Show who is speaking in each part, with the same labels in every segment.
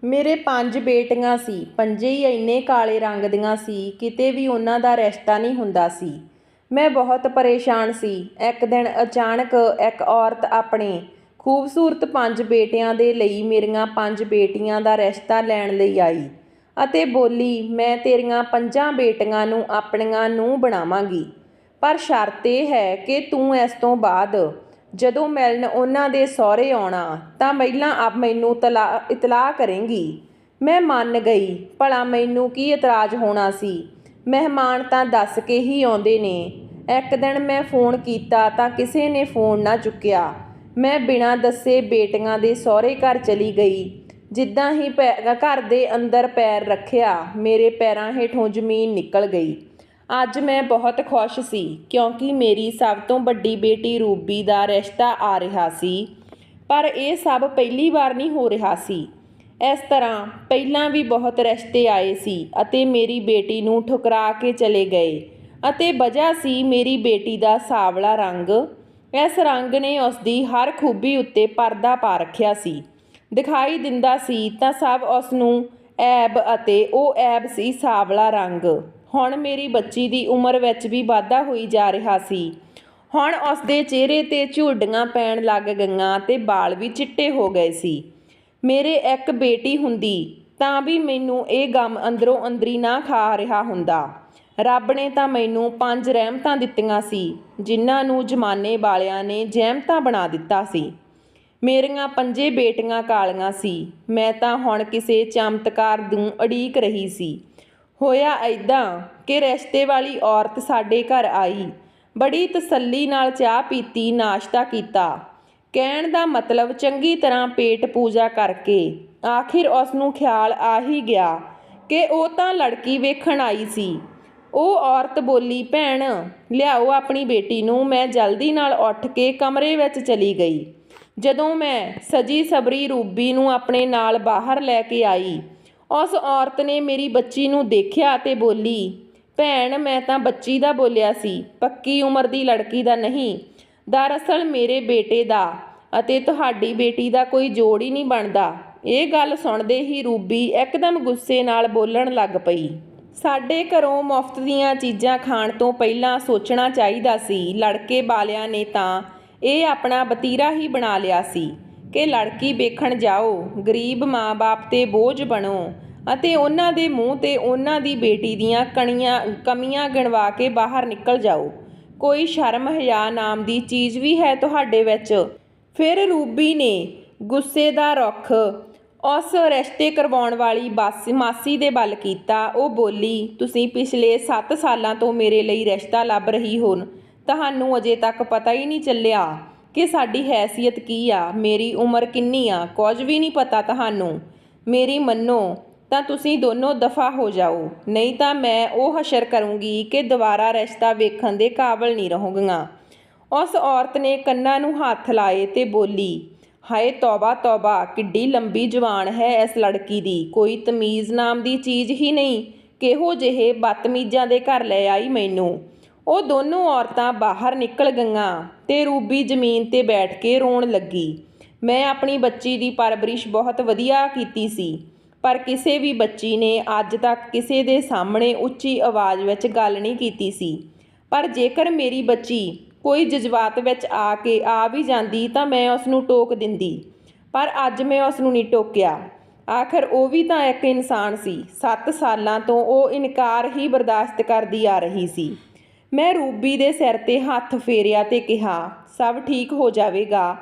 Speaker 1: ਮੇਰੇ 5 ਬੇਟੀਆਂ ਸੀ। ਪੰਜੇ ਹੀ ਇੰਨੇ ਕਾਲੇ ਰੰਗ ਦੀਆਂ ਸੀ, ਕਿਤੇ ਵੀ ਉਹਨਾਂ ਦਾ ਰਿਸ਼ਤਾ ਨਹੀਂ ਹੁੰਦਾ ਸੀ। ਮੈਂ ਬਹੁਤ ਪਰੇਸ਼ਾਨ ਸੀ। ਇੱਕ ਦਿਨ ਅਚਾਨਕ ਇੱਕ ਔਰਤ ਆਪਣੇ ਖੂਬਸੂਰਤ 5 ਬੇਟਿਆਂ ਦੇ ਲਈ ਮੇਰੀਆਂ 5 ਬੇਟੀਆਂ ਦਾ ਰਿਸ਼ਤਾ ਲੈਣ ਲਈ ਆਈ ਅਤੇ ਬੋਲੀ, ਮੈਂ ਤੇਰੀਆਂ 5 ਬੇਟੀਆਂ ਨੂੰ ਆਪਣੀਆਂ ਨੂੰਹ ਬਣਾਵਾਂਗੀ, ਪਰ ਸ਼ਰਤ ਇਹ ਹੈ ਕਿ ਤੂੰ ਇਸ ਤੋਂ ਬਾਅਦ ਜਦੋਂ ਮਿਲਣ ਉਹਨਾਂ ਦੇ ਸਹੁਰੇ ਆਉਣਾ ਤਾਂ ਪਹਿਲਾਂ ਮੈਨੂੰ ਇਤਲਾਹ ਕਰੇਂਗੀ। ਮੈਂ ਮੰਨ ਗਈ। ਭਲਾ ਮੈਨੂੰ ਕੀ ਇਤਰਾਜ਼ ਹੋਣਾ ਸੀ? ਮਹਿਮਾਨ ਤਾਂ ਦੱਸ ਕੇ ਹੀ ਆਉਂਦੇ ਨੇ। ਇੱਕ ਦਿਨ ਮੈਂ ਫੋਨ ਕੀਤਾ ਤਾਂ ਕਿਸੇ ਨੇ ਫੋਨ ਨਾ ਚੁੱਕਿਆ। ਮੈਂ ਬਿਨਾਂ ਦੱਸੇ ਬੇਟੀਆਂ ਦੇ ਸਹੁਰੇ ਘਰ ਚਲੀ ਗਈ। ਜਿੱਦਾਂ ਹੀ ਘਰ ਦੇ ਅੰਦਰ ਪੈਰ ਰੱਖਿਆ, ਮੇਰੇ ਪੈਰਾਂ ਹੇਠੋਂ ਜ਼ਮੀਨ ਨਿਕਲ ਗਈ। ਅੱਜ ਮੈਂ ਬਹੁਤ ਖੁਸ਼ ਸੀ ਕਿਉਂਕਿ ਮੇਰੀ ਸਭ ਤੋਂ ਵੱਡੀ ਬੇਟੀ ਰੂਬੀ ਦਾ ਰਿਸ਼ਤਾ ਆ ਰਿਹਾ ਸੀ। ਪਰ ਇਹ ਸਭ ਪਹਿਲੀ ਵਾਰ ਨਹੀਂ ਹੋ ਰਿਹਾ ਸੀ। ਇਸ ਤਰ੍ਹਾਂ ਪਹਿਲਾਂ ਵੀ ਬਹੁਤ ਰਿਸ਼ਤੇ ਆਏ ਸੀ ਅਤੇ ਮੇਰੀ ਬੇਟੀ ਨੂੰ ਠੁਕਰਾ ਕੇ ਚਲੇ ਗਏ ਅਤੇ ਵਜ੍ਹਾ ਸੀ ਮੇਰੀ ਬੇਟੀ ਦਾ ਸਾਂਵਲਾ ਰੰਗ। ਇਸ ਰੰਗ ਨੇ ਉਸਦੀ ਹਰ ਖੂਬੀ ਉੱਤੇ ਪਰਦਾ ਪਾ ਰੱਖਿਆ ਸੀ। ਦਿਖਾਈ ਦਿੰਦਾ ਸੀ ਤਾਂ ਸਭ ਉਸ ਨੂੰ ਐਬ ਅਤੇ ਉਹ ਐਬ ਸੀ ਸਾਂਵਲਾ ਰੰਗ। ਹੁਣ ਮੇਰੀ ਬੱਚੀ ਦੀ ਉਮਰ ਵਿੱਚ ਵੀ ਵਾਧਾ ਹੋਈ ਜਾ ਰਿਹਾ ਸੀ। ਹੁਣ ਉਸਦੇ ਚਿਹਰੇ 'ਤੇ ਝੁਰੜੀਆਂ ਪੈਣ ਲੱਗ ਗਈਆਂ ਅਤੇ ਵਾਲ ਵੀ ਚਿੱਟੇ ਹੋ ਗਏ ਸੀ। ਮੇਰੇ ਇੱਕ ਬੇਟੀ ਹੁੰਦੀ ਤਾਂ ਵੀ ਮੈਨੂੰ ਇਹ ਗਮ ਅੰਦਰੋਂ ਅੰਦਰੀ ਨਾ ਖਾ ਰਿਹਾ ਹੁੰਦਾ। ਰੱਬ ਨੇ ਤਾਂ ਮੈਨੂੰ 5 ਰਹਿਮਤਾਂ ਦਿੱਤੀਆਂ ਸੀ, ਜਿਨ੍ਹਾਂ ਨੂੰ ਜ਼ਮਾਨੇ ਵਾਲਿਆਂ ਨੇ ਜ਼ਹਿਮਤਾਂ ਬਣਾ ਦਿੱਤਾ ਸੀ। ਮੇਰੀਆਂ 5 ਬੇਟੀਆਂ ਕਾਲੀਆਂ ਸੀ। ਮੈਂ ਤਾਂ ਹੁਣ ਕਿਸੇ ਚਮਤਕਾਰ ਨੂੰ ਉਡੀਕ ਰਹੀ ਸੀ। ਹੋਇਆ ਇੱਦਾਂ ਕਿ ਰਿਸ਼ਤੇ ਵਾਲੀ ਔਰਤ ਸਾਡੇ ਘਰ ਆਈ। ਬੜੀ ਤਸੱਲੀ ਨਾਲ ਚਾਹ ਪੀਤੀ, ਨਾਸ਼ਤਾ ਕੀਤਾ। ਕਹਿਣ ਦਾ ਮਤਲਬ ਚੰਗੀ ਤਰ੍ਹਾਂ ਪੇਟ ਪੂਜਾ ਕਰਕੇ ਆਖਿਰ ਉਸ ਨੂੰ ਖਿਆਲ ਆ ਹੀ ਗਿਆ ਕਿ ਉਹ ਤਾਂ ਲੜਕੀ ਵੇਖਣ ਆਈ ਸੀ। ਉਹ ਔਰਤ ਬੋਲੀ, ਭੈਣ ਲਿਆਓ ਆਪਣੀ ਬੇਟੀ ਨੂੰ। ਮੈਂ ਜਲਦੀ ਨਾਲ ਉੱਠ ਕੇ ਕਮਰੇ ਵਿੱਚ ਚਲੀ ਗਈ। ਜਦੋਂ ਮੈਂ ਸਜੀ ਸਬਰੀ ਰੂਬੀ ਨੂੰ ਆਪਣੇ ਨਾਲ ਬਾਹਰ ਲੈ ਕੇ ਆਈ, ਉਸ ਔਰਤ ਨੇ ਮੇਰੀ ਬੱਚੀ ਨੂੰ ਦੇਖਿਆ ਅਤੇ ਬੋਲੀ, ਭੈਣ ਮੈਂ ਤਾਂ ਬੱਚੀ ਦਾ ਬੋਲਿਆ ਸੀ, ਪੱਕੀ ਉਮਰ ਦੀ ਲੜਕੀ ਦਾ ਨਹੀਂ। ਦਰਅਸਲ ਮੇਰੇ ਬੇਟੇ ਦਾ ਅਤੇ ਤੁਹਾਡੀ ਬੇਟੀ ਦਾ ਕੋਈ ਜੋੜ ਹੀ ਨਹੀਂ ਬਣਦਾ। ਇਹ ਗੱਲ ਸੁਣਦੇ ਹੀ ਰੂਬੀ ਇੱਕਦਮ ਗੁੱਸੇ ਨਾਲ ਬੋਲਣ ਲੱਗ ਪਈ। ਸਾਡੇ ਘਰੋਂ ਮੁਫਤ ਦੀਆਂ ਚੀਜ਼ਾਂ ਖਾਣ ਤੋਂ ਪਹਿਲਾਂ ਸੋਚਣਾ ਚਾਹੀਦਾ ਸੀ। ਲੜਕੇ ਵਾਲਿਆਂ ਨੇ ਤਾਂ ਇਹ ਆਪਣਾ ਵਤੀਰਾ ਹੀ ਬਣਾ ਲਿਆ ਸੀ ਕਿ ਲੜਕੀ ਵੇਖਣ ਜਾਓ, ਗਰੀਬ ਮਾਂ-ਬਾਪ 'ਤੇ ਬੋਝ ਬਣੋ ਅਤੇ ਉਹਨਾਂ ਦੇ ਮੂੰਹ 'ਤੇ ਉਹਨਾਂ ਦੀ ਬੇਟੀ ਦੀਆਂ ਕਮੀਆਂ ਗਿਣਵਾ ਕੇ ਬਾਹਰ ਨਿਕਲ ਜਾਓ। ਕੋਈ ਸ਼ਰਮ ਹਯਾ ਨਾਮ ਦੀ ਚੀਜ਼ ਵੀ ਹੈ ਤੁਹਾਡੇ ਵਿੱਚ? ਫਿਰ ਰੂਬੀ ਨੇ ਗੁੱਸੇ ਦਾ ਰੁੱਖ ਉਸ ਰਿਸ਼ਤੇ ਕਰਵਾਉਣ ਵਾਲੀ ਮਾਸੀ ਦੇ ਵੱਲ ਕੀਤਾ। ਉਹ ਬੋਲੀ, ਤੁਸੀਂ ਪਿਛਲੇ 7 ਸਾਲਾਂ ਤੋਂ ਮੇਰੇ ਲਈ ਰਿਸ਼ਤਾ ਲੱਭ ਰਹੀ ਹੋ। ਤੁਹਾਨੂੰ ਅਜੇ ਤੱਕ ਪਤਾ ਹੀ ਨਹੀਂ ਚੱਲਿਆ ਕਿ ਸਾਡੀ ਹੈਸੀਅਤ ਕੀ ਆ, ਮੇਰੀ ਉਮਰ ਕਿੰਨੀ ਆ, ਕੁਝ ਵੀ ਨਹੀਂ ਪਤਾ ਤੁਹਾਨੂੰ। ਮੇਰੀ ਮੰਨੋ ਤਾਂ ਤੁਸੀਂ ਦੋਨੋਂ ਦਫਾ ਹੋ ਜਾਓ, ਨਹੀਂ ਤਾਂ ਮੈਂ ਉਹ ਹਸ਼ਰ ਕਰੂੰਗੀ ਕਿ ਦੁਬਾਰਾ ਰਿਸ਼ਤਾ ਵੇਖਣ ਦੇ ਕਾਬਲ ਨਹੀਂ ਰਹੋਗੀਆਂ। ਉਸ ਔਰਤ ਨੇ ਕੰਨਾਂ ਨੂੰ ਹੱਥ ਲਾਏ ਤੇ ਬੋਲੀ, ਹਾਏ ਤੌਬਾ ਤੌਬਾ, ਕਿੱਡੀ ਲੰਬੀ ਜ਼ੁਬਾਨ ਹੈ ਇਸ ਲੜਕੀ ਦੀ। ਕੋਈ ਤਮੀਜ਼ ਨਾਮ ਦੀ ਚੀਜ਼ ਹੀ ਨਹੀਂ। ਕਿਹੋ ਜਿਹੇ ਬਦਤਮੀਜ਼ਾਂ ਦੇ ਘਰ ਲੈ ਆਈ ਮੈਨੂੰ। ਉਹ ਦੋਨੋਂ ਔਰਤਾਂ ਬਾਹਰ ਨਿਕਲ ਗਈਆਂ ਤੇ ਰੂਬੀ ਜ਼ਮੀਨ 'ਤੇ ਬੈਠ ਕੇ ਰੋਣ ਲੱਗੀ। ਮੈਂ ਆਪਣੀ ਬੱਚੀ ਦੀ ਪਰਵਰਿਸ਼ ਬਹੁਤ ਵਧੀਆ ਕੀਤੀ ਸੀ, ਪਰ ਕਿਸੇ ਵੀ ਬੱਚੀ ਨੇ ਅੱਜ ਤੱਕ ਕਿਸੇ ਦੇ ਸਾਹਮਣੇ ਉੱਚੀ ਆਵਾਜ਼ ਵਿੱਚ ਗੱਲ ਨਹੀਂ ਕੀਤੀ ਸੀ। ਪਰ ਜੇਕਰ ਮੇਰੀ ਬੱਚੀ ਕੋਈ ਜਜ਼ਬਾਤ ਵਿੱਚ ਆ ਵੀ ਜਾਂਦੀ ਤਾਂ ਮੈਂ ਉਸ ਨੂੰ ਟੋਕ ਦਿੰਦੀ, ਪਰ ਅੱਜ ਮੈਂ ਉਸ ਨੂੰ ਨਹੀਂ ਟੋਕਿਆ। ਆਖਰ ਉਹ ਵੀ ਤਾਂ ਇੱਕ ਇਨਸਾਨ ਸੀ। 7 ਸਾਲਾਂ ਤੋਂ ਉਹ ਇਨਕਾਰ ਹੀ ਬਰਦਾਸ਼ਤ ਕਰਦੀ ਆ ਰਹੀ ਸੀ। ਮੈਂ ਰੂਬੀ ਦੇ ਸਿਰ 'ਤੇ ਹੱਥ ਫੇਰਿਆ ਤੇ ਕਿਹਾ, ਸਭ ਠੀਕ ਹੋ ਜਾਵੇਗਾ।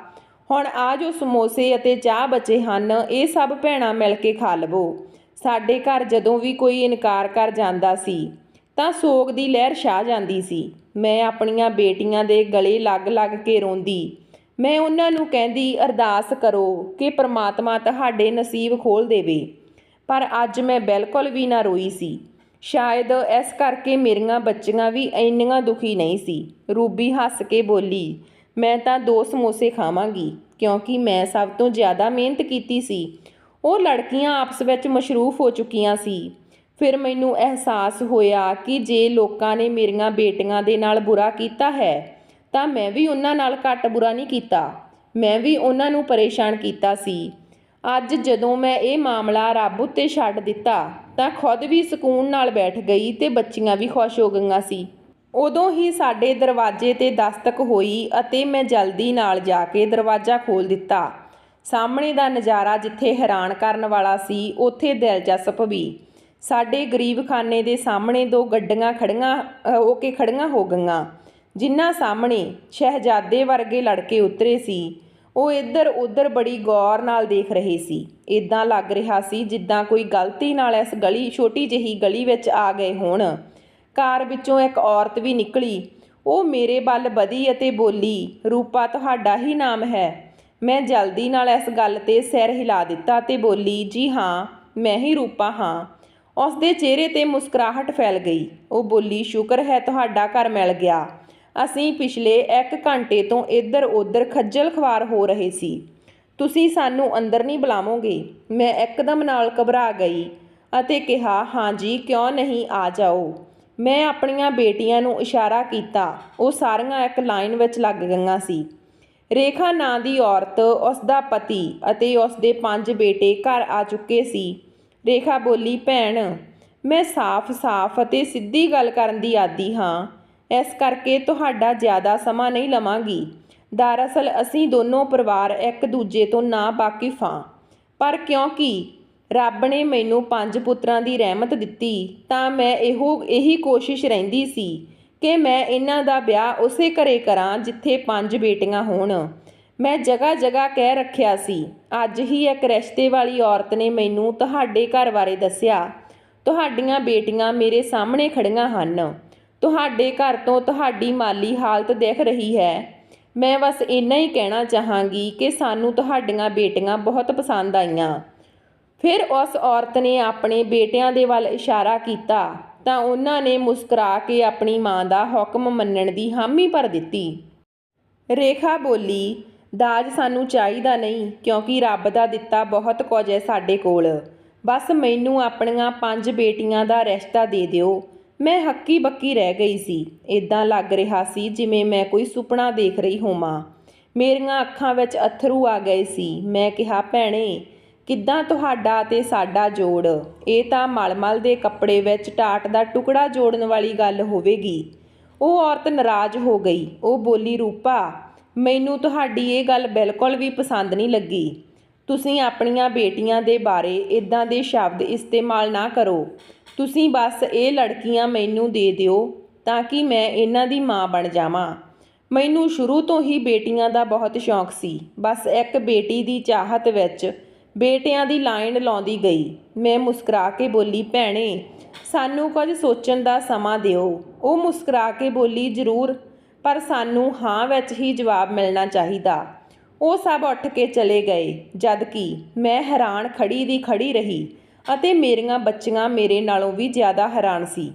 Speaker 1: ਹੁਣ ਆ ਜੋ ਸਮੋਸੇ ਅਤੇ ਚਾਹ ਬਚੇ ਹਨ, ਇਹ ਸਭ ਭੈਣਾਂ ਮਿਲ ਕੇ ਖਾ ਲਵੋ। ਸਾਡੇ ਘਰ ਜਦੋਂ ਵੀ ਕੋਈ ਇਨਕਾਰ ਕਰ ਜਾਂਦਾ ਸੀ ਤਾਂ ਸੋਗ ਦੀ ਲਹਿਰ ਛਾ ਜਾਂਦੀ ਸੀ। ਮੈਂ ਆਪਣੀਆਂ ਬੇਟੀਆਂ ਦੇ ਗਲੇ ਲੱਗ ਕੇ ਰੋਂਦੀ। ਮੈਂ ਉਹਨਾਂ ਨੂੰ ਕਹਿੰਦੀ, ਅਰਦਾਸ ਕਰੋ ਕਿ ਪ੍ਰਮਾਤਮਾ ਤੁਹਾਡੇ ਨਸੀਬ ਖੋਲ੍ਹ ਦੇਵੇ। ਪਰ ਅੱਜ ਮੈਂ ਬਿਲਕੁਲ ਵੀ ਨਾ ਰੋਈ ਸੀ। ਸ਼ਾਇਦ ਇਸ ਕਰਕੇ ਮੇਰੀਆਂ ਬੱਚੀਆਂ ਵੀ ਇੰਨੀਆਂ ਦੁਖੀ ਨਹੀਂ ਸੀ। ਰੂਬੀ ਹੱਸ ਕੇ ਬੋਲੀ, ਮੈਂ ਤਾਂ 2 ਸਮੋਸੇ ਖਾਵਾਂਗੀ ਕਿਉਂਕਿ ਮੈਂ ਸਭ ਤੋਂ ਜ਼ਿਆਦਾ ਮਿਹਨਤ ਕੀਤੀ ਸੀ। ਉਹ ਲੜਕੀਆਂ ਆਪਸ ਵਿੱਚ ਮਸ਼ਰੂਫ ਹੋ ਚੁੱਕੀਆਂ ਸੀ। ਫਿਰ ਮੈਨੂੰ ਅਹਿਸਾਸ ਹੋਇਆ ਕਿ ਜੇ ਲੋਕਾਂ ਨੇ ਮੇਰੀਆਂ ਬੇਟੀਆਂ ਦੇ ਨਾਲ ਬੁਰਾ ਕੀਤਾ ਹੈ ਤਾਂ ਮੈਂ ਵੀ ਉਹਨਾਂ ਨਾਲ ਘੱਟ ਬੁਰਾ ਨਹੀਂ ਕੀਤਾ। ਮੈਂ ਵੀ ਉਹਨਾਂ ਨੂੰ ਪਰੇਸ਼ਾਨ ਕੀਤਾ ਸੀ। ਅੱਜ ਜਦੋਂ ਮੈਂ ਇਹ ਮਾਮਲਾ ਰੱਬ ਉੱਤੇ ਛੱਡ ਦਿੱਤਾ ਤਾਂ ਖੁਦ ਵੀ ਸਕੂਨ ਨਾਲ ਬੈਠ ਗਈ ਤੇ ਬੱਚੀਆਂ ਵੀ ਖੁਸ਼ ਹੋ ਗਈਆਂ ਸੀ। ਉਦੋਂ ਹੀ ਸਾਡੇ ਦਰਵਾਜ਼ੇ 'ਤੇ ਦਸਤਕ ਹੋਈ ਅਤੇ ਮੈਂ ਜਲਦੀ ਨਾਲ ਜਾ ਕੇ ਦਰਵਾਜ਼ਾ ਖੋਲ੍ਹ ਦਿੱਤਾ। ਸਾਹਮਣੇ ਦਾ ਨਜ਼ਾਰਾ ਜਿੱਥੇ ਹੈਰਾਨ ਕਰਨ ਵਾਲਾ ਸੀ, ਉੱਥੇ ਦਿਲਚਸਪ ਵੀ। ਸਾਡੇ ਗਰੀਬਖਾਨੇ ਦੇ ਸਾਹਮਣੇ ਦੋ ਗੱਡੀਆਂ ਖੜੀਆਂ ਹੋ ਗਈਆਂ, ਜਿਨ੍ਹਾਂ ਸਾਹਮਣੇ ਸ਼ਹਿਜ਼ਾਦੇ ਵਰਗੇ ਲੜਕੇ ਉਤਰੇ ਸੀ। ਉਹ ਇੱਧਰ ਉੱਧਰ ਬੜੀ ਗੌਰ ਨਾਲ ਦੇਖ ਰਹੇ ਸੀ। ਇੱਦਾਂ ਲੱਗ ਰਿਹਾ ਸੀ ਜਿੱਦਾਂ ਕੋਈ ਗਲਤੀ ਨਾਲ ਇਸ ਛੋਟੀ ਜਿਹੀ ਗਲੀ ਵਿੱਚ ਆ ਗਏ ਹੋਣ। ਕਾਰ ਵਿੱਚੋਂ ਇੱਕ ਔਰਤ ਵੀ ਨਿਕਲੀ। ਉਹ ਮੇਰੇ ਵੱਲ ਵਧੀ ਅਤੇ ਬੋਲੀ, ਰੂਪਾ ਤੁਹਾਡਾ ਹੀ ਨਾਮ ਹੈ? ਮੈਂ ਜਲਦੀ ਨਾਲ ਇਸ ਗੱਲ 'ਤੇ ਸਿਰ ਹਿਲਾ ਦਿੱਤਾ ਤੇ ਬੋਲੀ, ਜੀ ਹਾਂ, ਮੈਂ ਹੀ ਰੂਪਾ ਹਾਂ। ਉਸ ਦੇ ਚਿਹਰੇ 'ਤੇ ਮੁਸਕਰਾਹਟ ਫੈਲ ਗਈ। ਉਹ ਬੋਲੀ, ਸ਼ੁਕਰ ਹੈ ਤੁਹਾਡਾ ਘਰ ਮਿਲ ਗਿਆ। ਅਸੀਂ ਪਿਛਲੇ 1 ਘੰਟੇ ਤੋਂ ਇੱਧਰ ਉੱਧਰ ਖੱਜਲ ਖਵਾਰ ਹੋ ਰਹੇ ਸੀ। ਤੁਸੀਂ ਸਾਨੂੰ ਅੰਦਰ ਨਹੀਂ ਬੁਲਾਵੋਗੇ? ਮੈਂ ਇੱਕਦਮ ਨਾਲ ਘਬਰਾ ਗਈ ਅਤੇ ਕਿਹਾ, ਹਾਂ ਜੀ, ਕਿਉਂ ਨਹੀਂ, ਆ ਜਾਓ। ਮੈਂ ਆਪਣੀਆਂ ਬੇਟੀਆਂ ਨੂੰ ਇਸ਼ਾਰਾ ਕੀਤਾ। ਉਹ ਸਾਰੀਆਂ ਇੱਕ ਲਾਈਨ ਵਿੱਚ ਲੱਗ ਗਈਆਂ ਸੀ। ਰੇਖਾ ਨਾਂ ਦੀ ਔਰਤ, ਉਸ ਦਾ ਪਤੀ ਅਤੇ ਉਸ ਦੇ 5 ਬੇਟੇ ਘਰ ਆ ਚੁੱਕੇ ਸੀ। ਰੇਖਾ ਬੋਲੀ, ਭੈਣ, ਮੈਂ ਸਾਫ਼ ਅਤੇ ਸਿੱਧੀ ਗੱਲ ਕਰਨ ਦੀ ਆਦੀ ਹਾਂ, ਇਸ ਕਰਕੇ ਤੁਹਾਡਾ ਜ਼ਿਆਦਾ ਸਮਾਂ ਨਹੀਂ ਲਵਾਂਗੀ। ਦਰਅਸਲ ਅਸੀਂ ਦੋਨੋਂ ਪਰਿਵਾਰ ਇੱਕ ਦੂਜੇ ਤੋਂ ਨਾ ਵਾਕਿਫ ਹਾਂ, ਪਰ ਕਿਉਂਕਿ ਰੱਬ ਨੇ ਮੈਨੂੰ 5 ਪੁੱਤਰਾਂ ਦੀ ਰਹਿਮਤ ਦਿੱਤੀ ਤਾਂ ਮੈਂ ਇਹੀ ਕੋਸ਼ਿਸ਼ ਰਹਿੰਦੀ ਸੀ ਕਿ ਮੈਂ ਇਹਨਾਂ ਦਾ ਵਿਆਹ ਉਸੇ ਘਰੇ ਕਰਾਂ ਜਿੱਥੇ 5 ਬੇਟੀਆਂ ਹੋਣ। ਮੈਂ ਜਗ੍ਹਾ ਜਗ੍ਹਾ ਕਹਿ ਰੱਖਿਆ ਸੀ। ਅੱਜ ਹੀ ਇੱਕ ਰਿਸ਼ਤੇ ਵਾਲੀ ਔਰਤ ਨੇ ਮੈਨੂੰ ਤੁਹਾਡੇ ਘਰ ਬਾਰੇ ਦੱਸਿਆ। ਤੁਹਾਡੀਆਂ ਬੇਟੀਆਂ ਮੇਰੇ ਸਾਹਮਣੇ ਖੜੀਆਂ ਹਨ। ਤੁਹਾਡੇ ਘਰ ਤੋਂ ਤੁਹਾਡੀ ਮਾਲੀ ਹਾਲਤ ਦਿਖ ਰਹੀ ਹੈ। ਮੈਂ ਬਸ ਇੰਨਾ ਹੀ ਕਹਿਣਾ ਚਾਹਾਂਗੀ ਕਿ ਸਾਨੂੰ ਤੁਹਾਡੀਆਂ ਬੇਟੀਆਂ ਬਹੁਤ ਪਸੰਦ ਆਈਆਂ। ਫਿਰ ਉਸ ਔਰਤ ਨੇ ਆਪਣੇ ਬੇਟਿਆਂ ਦੇ ਵੱਲ ਇਸ਼ਾਰਾ ਕੀਤਾ ਤਾਂ ਉਹਨਾਂ ਨੇ ਮੁਸਕਰਾ ਕੇ ਆਪਣੀ ਮਾਂ ਦਾ ਹੁਕਮ ਮੰਨਣ ਦੀ ਹਾਮੀ ਭਰ ਦਿੱਤੀ। ਰੇਖਾ ਬੋਲੀ, ਦਾਜ ਸਾਨੂੰ ਚਾਹੀਦਾ ਨਹੀਂ, ਕਿਉਂਕਿ ਰੱਬ ਦਾ ਦਿੱਤਾ ਬਹੁਤ ਕੁਝ ਹੈ ਸਾਡੇ ਕੋਲ। ਬਸ ਮੈਨੂੰ ਆਪਣੀਆਂ 5 ਬੇਟੀਆਂ ਦਾ ਰਿਸ਼ਤਾ ਦੇ ਦਿਓ। ਮੈਂ ਹੱਕੀ ਬੱਕੀ ਰਹਿ ਗਈ ਸੀ। ਇੱਦਾਂ ਲੱਗ ਰਿਹਾ ਸੀ ਜਿਵੇਂ ਮੈਂ ਕੋਈ ਸੁਪਨਾ ਦੇਖ ਰਹੀ ਹੋਵਾਂ। ਮੇਰੀਆਂ ਅੱਖਾਂ ਵਿੱਚ ਅੱਥਰੂ ਆ ਗਏ ਸੀ। ਮੈਂ ਕਿਹਾ, ਭੈਣੇ, ਕਿੱਦਾਂ ਤੁਹਾਡਾ ਅਤੇ ਸਾਡਾ ਜੋੜ? ਇਹ ਤਾਂ ਮਲਮਲ ਦੇ ਕੱਪੜੇ ਵਿੱਚ ਟਾਟ ਦਾ ਟੁਕੜਾ ਜੋੜਨ ਵਾਲੀ ਗੱਲ ਹੋਵੇਗੀ। ਉਹ ਔਰਤ ਨਾਰਾਜ਼ ਹੋ ਗਈ। ਉਹ ਬੋਲੀ, ਰੂਪਾ, ਮੈਨੂੰ ਤੁਹਾਡੀ ਇਹ ਗੱਲ ਬਿਲਕੁਲ ਵੀ ਪਸੰਦ ਨਹੀਂ ਲੱਗੀ। ਤੁਸੀਂ ਆਪਣੀਆਂ ਬੇਟੀਆਂ ਦੇ ਬਾਰੇ ਇੱਦਾਂ ਦੇ ਸ਼ਬਦ ਇਸਤੇਮਾਲ ਨਾ ਕਰੋ। ਤੁਸੀਂ ਬਸ ਇਹ ਲੜਕੀਆਂ ਮੈਨੂੰ ਦੇ ਦਿਓ ਤਾਂ ਕਿ ਮੈਂ ਇਹਨਾਂ ਦੀ ਮਾਂ ਬਣ ਜਾਵਾਂ। ਮੈਨੂੰ ਸ਼ੁਰੂ ਤੋਂ ਹੀ ਬੇਟੀਆਂ ਦਾ ਬਹੁਤ ਸ਼ੌਂਕ ਸੀ। ਬਸ ਇੱਕ ਬੇਟੀ ਦੀ ਚਾਹਤ ਵਿੱਚ ਬੇਟਿਆਂ ਦੀ ਲਾਈਨ ਲਾਉਂਦੀ ਗਈ। ਮੈਂ ਮੁਸਕਰਾ ਕੇ ਬੋਲੀ, ਭੈਣੇ, ਸਾਨੂੰ ਕੁਝ ਸੋਚਣ ਦਾ ਸਮਾਂ ਦਿਓ। ਉਹ ਮੁਸਕਰਾ ਕੇ ਬੋਲੀ, ਜ਼ਰੂਰ, ਪਰ ਸਾਨੂੰ ਹਾਂ ਵਿੱਚ ਹੀ ਜਵਾਬ ਮਿਲਣਾ ਚਾਹੀਦਾ। ਉਹ ਸਭ ਉੱਠ ਕੇ ਚਲੇ ਗਏ, ਜਦ ਕਿ ਮੈਂ ਹੈਰਾਨ ਖੜੀ ਦੀ ਖੜੀ ਰਹੀ ਅਤੇ ਮੇਰੀਆਂ ਬੱਚੀਆਂ ਮੇਰੇ ਨਾਲੋਂ ਵੀ ਜ਼ਿਆਦਾ ਹੈਰਾਨ ਸੀ।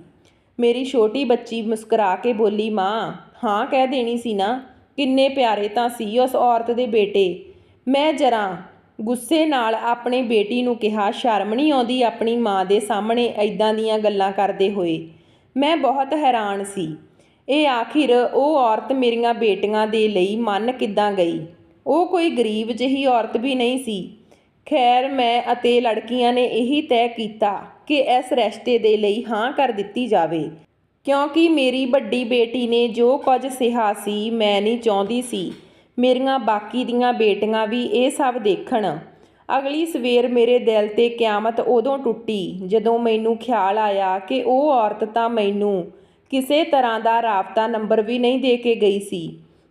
Speaker 1: ਮੇਰੀ ਛੋਟੀ ਬੱਚੀ ਮੁਸਕਰਾ ਕੇ ਬੋਲੀ, ਮਾਂ, ਹਾਂ ਕਹਿ ਦੇਣੀ ਸੀ ਨਾ। ਕਿੰਨੇ ਪਿਆਰੇ ਤਾਂ ਸੀ ਉਸ ਔਰਤ ਦੇ ਬੇਟੇ। ਮੈਂ ਜ਼ਰਾ ਗੁੱਸੇ ਨਾਲ ਆਪਣੀ ਬੇਟੀ ਨੂੰ ਕਿਹਾ, ਸ਼ਰਮ ਨਹੀਂ ਆਉਂਦੀ ਆਪਣੀ ਮਾਂ ਦੇ ਸਾਹਮਣੇ ਇੱਦਾਂ ਦੀਆਂ ਗੱਲਾਂ ਕਰਦੇ ਹੋਏ? ਮੈਂ ਬਹੁਤ ਹੈਰਾਨ ਸੀ। ਇਹ ਆਖਿਰ ਉਹ ਔਰਤ ਮੇਰੀਆਂ ਬੇਟੀਆਂ ਦੇ ਲਈ ਮੰਨ ਕਿੱਦਾਂ ਗਈ? ਉਹ ਕੋਈ ਗਰੀਬ ਜਿਹੀ ਔਰਤ ਵੀ ਨਹੀਂ ਸੀ। ਖੈਰ, ਮੈਂ ਅਤੇ ਲੜਕੀਆਂ ਨੇ ਇਹੀ ਤੈਅ ਕੀਤਾ ਕਿ ਇਸ ਰਿਸ਼ਤੇ ਦੇ ਲਈ ਹਾਂ ਕਰ ਦਿੱਤੀ ਜਾਵੇ, ਕਿਉਂਕਿ ਮੇਰੀ ਵੱਡੀ ਬੇਟੀ ਨੇ ਜੋ ਕੁਝ ਸਿਹਾ ਸੀ, ਮੈਂ ਨਹੀਂ ਚਾਹੁੰਦੀ ਸੀ ਮੇਰੀਆਂ ਬਾਕੀ ਦੀਆਂ ਬੇਟੀਆਂ ਵੀ ਇਹ ਸਭ ਦੇਖਣ। ਅਗਲੀ ਸਵੇਰ ਮੇਰੇ ਦਿਲ 'ਤੇ ਕਿਆਮਤ ਉਦੋਂ ਟੁੱਟੀ ਜਦੋਂ ਮੈਨੂੰ ਖਿਆਲ ਆਇਆ ਕਿ ਉਹ ਔਰਤ ਤਾਂ ਮੈਨੂੰ ਕਿਸੇ ਤਰ੍ਹਾਂ ਦਾ ਰਾਬਤਾ ਨੰਬਰ ਵੀ ਨਹੀਂ ਦੇ ਕੇ ਗਈ ਸੀ।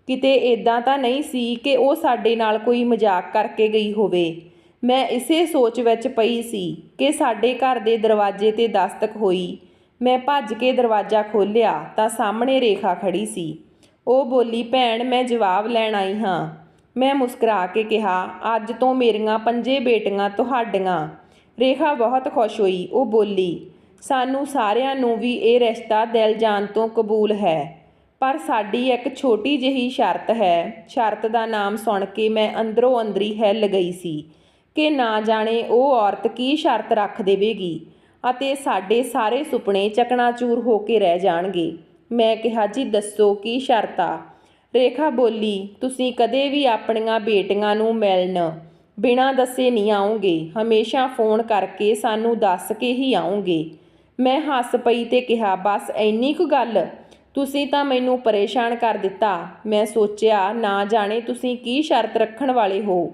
Speaker 1: ਕਿਤੇ ਇੱਦਾਂ ਤਾਂ ਨਹੀਂ ਸੀ ਕਿ ਉਹ ਸਾਡੇ ਨਾਲ ਕੋਈ ਮਜ਼ਾਕ ਕਰਕੇ ਗਈ ਹੋਵੇ। ਮੈਂ ਇਸੇ ਸੋਚ ਵਿੱਚ ਪਈ ਸੀ ਕਿ ਸਾਡੇ ਘਰ ਦੇ ਦਰਵਾਜ਼ੇ 'ਤੇ ਦਸਤਕ ਹੋਈ। ਮੈਂ ਭੱਜ ਕੇ ਦਰਵਾਜ਼ਾ ਖੋਲ੍ਹਿਆ ਤਾਂ ਸਾਹਮਣੇ ਰੇਖਾ ਖੜੀ ਸੀ। ਉਹ ਬੋਲੀ, ਭੈਣ, ਮੈਂ ਜਵਾਬ ਲੈਣ ਆਈ ਹਾਂ। ਮੈਂ ਮੁਸਕਰਾ ਕੇ ਕਿਹਾ, ਅੱਜ ਤੋਂ ਮੇਰੀਆਂ 5 ਬੇਟੀਆਂ ਤੁਹਾਡੀਆਂ। ਰੇਖਾ ਬਹੁਤ ਖੁਸ਼ ਹੋਈ। ਉਹ ਬੋਲੀ, ਸਾਨੂੰ ਸਾਰਿਆਂ ਨੂੰ ਵੀ ਇਹ ਰਿਸ਼ਤਾ ਦਿਲ ਜਾਨ ਤੋਂ ਕਬੂਲ ਹੈ, ਪਰ ਸਾਡੀ ਇੱਕ ਛੋਟੀ ਜਿਹੀ ਸ਼ਰਤ ਹੈ। ਸ਼ਰਤ ਦਾ ਨਾਮ ਸੁਣ ਕੇ ਮੈਂ ਅੰਦਰੋਂ ਅੰਦਰੀ ਹਿੱਲ ਗਈ ਸੀ ਕਿ ਨਾ ਜਾਣੇ ਉਹ ਔਰਤ ਕੀ ਸ਼ਰਤ ਰੱਖ ਦੇਵੇਗੀ ਅਤੇ ਸਾਡੇ ਸਾਰੇ ਸੁਪਨੇ ਚਕਨਾਚੂਰ ਹੋ ਕੇ ਰਹਿ ਜਾਣਗੇ। ਮੈਂ ਕਿਹਾ, ਜੀ ਦੱਸੋ, ਕੀ ਸ਼ਰਤ ਆ? ਰੇਖਾ ਬੋਲੀ, ਤੁਸੀਂ ਕਦੇ ਵੀ ਆਪਣੀਆਂ ਬੇਟੀਆਂ ਨੂੰ ਮਿਲਣ ਬਿਨਾਂ ਦੱਸੇ ਨਹੀਂ ਆਉਂਗੇ, ਹਮੇਸ਼ਾ ਫੋਨ ਕਰਕੇ ਸਾਨੂੰ ਦੱਸ ਕੇ ਹੀ ਆਉਂਗੇ। ਮੈਂ ਹੱਸ ਪਈ ਤੇ ਕਿਹਾ, ਬਸ ਇੰਨੀ ਕੁ ਗੱਲ? ਤੁਸੀਂ ਤਾਂ ਮੈਨੂੰ ਪਰੇਸ਼ਾਨ ਕਰ ਦਿੱਤਾ। ਮੈਂ ਸੋਚਿਆ ਨਾ ਜਾਣੇ ਤੁਸੀਂ ਕੀ ਸ਼ਰਤ ਰੱਖਣ ਵਾਲੇ ਹੋ।